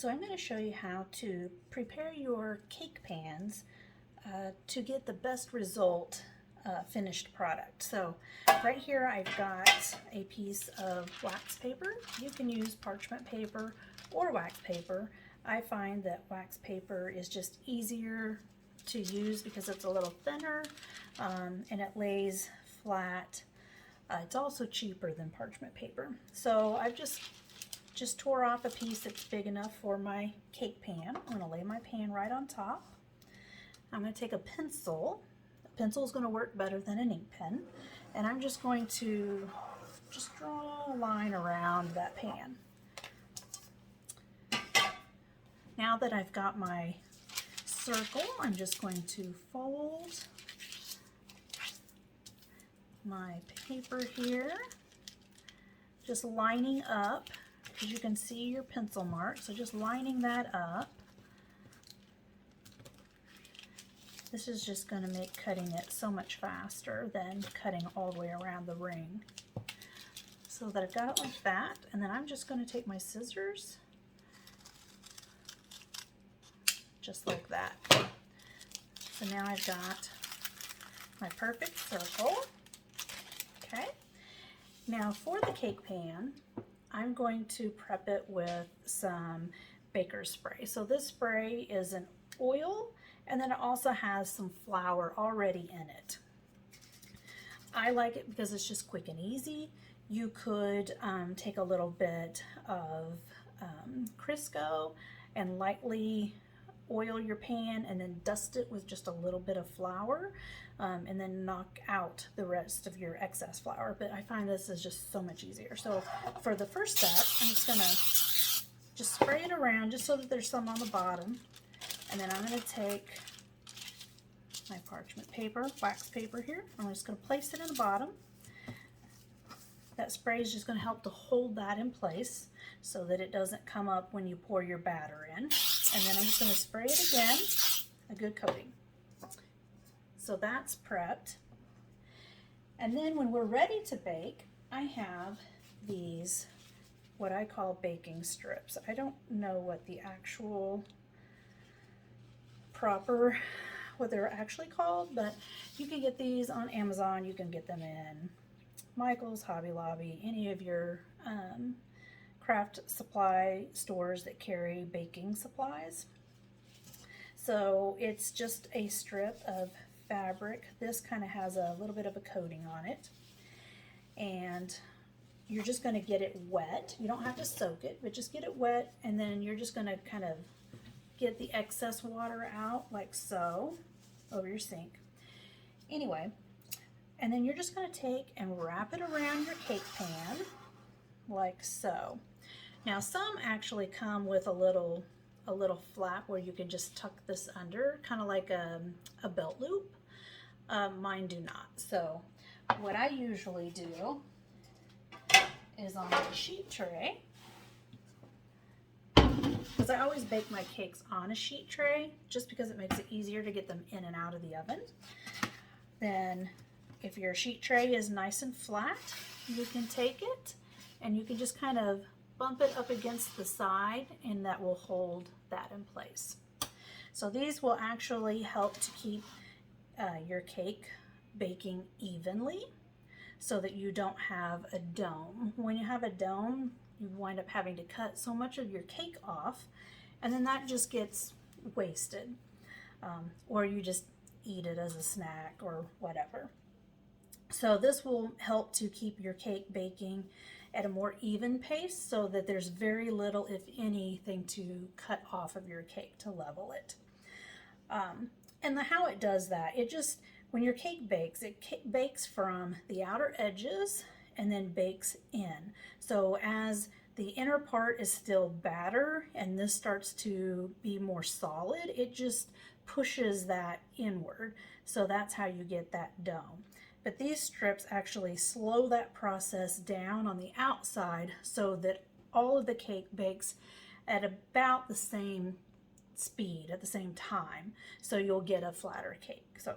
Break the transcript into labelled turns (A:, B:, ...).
A: So I'm going to show you how to prepare your cake pans to get the best result finished product. So right here I've got a piece of wax paper. You can use parchment paper or wax paper. I find that wax paper is just easier to use because it's a little thinner and it lays flat. It's also cheaper than parchment paper. So I've just tore off a piece that's big enough for my cake pan. I'm going to lay my pan right on top. I'm going to take a pencil. A pencil is going to work better than an ink pen. And I'm just going to draw a line around that pan. Now that I've got my circle, I'm just going to fold my paper here, just lining up. As you can see your pencil mark, so just lining that up. This is just going to make cutting it so much faster than cutting all the way around the ring. So that I've got it like that, and then I'm just going to take my scissors, just like that. So now I've got my perfect circle. Okay. Now for the cake pan, I'm going to prep it with some baker's spray. So this spray is an oil, and then it also has some flour already in it. I like it because it's just quick and easy. You could take a little bit of Crisco and lightly oil your pan and then dust it with just a little bit of flour and then knock out the rest of your excess flour. But I find this is just so much easier. So for the first step, I'm just gonna just spray it around just so that there's some on the bottom. And then I'm gonna take my parchment paper, wax paper here. I'm just gonna place it in the bottom. That spray is just gonna help to hold that in place so that it doesn't come up when you pour your batter in. And then I'm just going to spray it again, a good coating. So that's prepped. And then when we're ready to bake, I have these, what I call baking strips. I don't know what the actual what they're actually called, but you can get these on Amazon. You can get them in Michael's, Hobby Lobby, any of your craft supply stores that carry baking supplies. So it's just a strip of fabric. This kind of has a little bit of a coating on it, and you're just going to get it wet. You don't have to soak it, but just get it wet, and then you're just going to kind of get the excess water out like so over your sink. Anyway, and then you're just going to take and wrap it around your cake pan like so. Now some actually come with a little flap where you can just tuck this under, kind of like a belt loop. Mine do not. So what I usually do is on my sheet tray, because I always bake my cakes on a sheet tray just because it makes it easier to get them in and out of the oven. Then if your sheet tray is nice and flat, you can take it and you can just kind of bump it up against the side, and that will hold that in place. So these will actually help to keep your cake baking evenly so that you don't have a dome. When you have a dome, you wind up having to cut so much of your cake off, and then that just gets wasted. Or you just eat it as a snack or whatever. So this will help to keep your cake baking at a more even pace so that there's very little, if anything, to cut off of your cake to level it. And how it does that, it just, when your cake bakes, it bakes from the outer edges and then bakes in. So as the inner part is still batter and this starts to be more solid, it just pushes that inward. So that's how you get that dome. But these strips actually slow that process down on the outside so that all of the cake bakes at about the same speed at the same time. So you'll get a flatter cake. So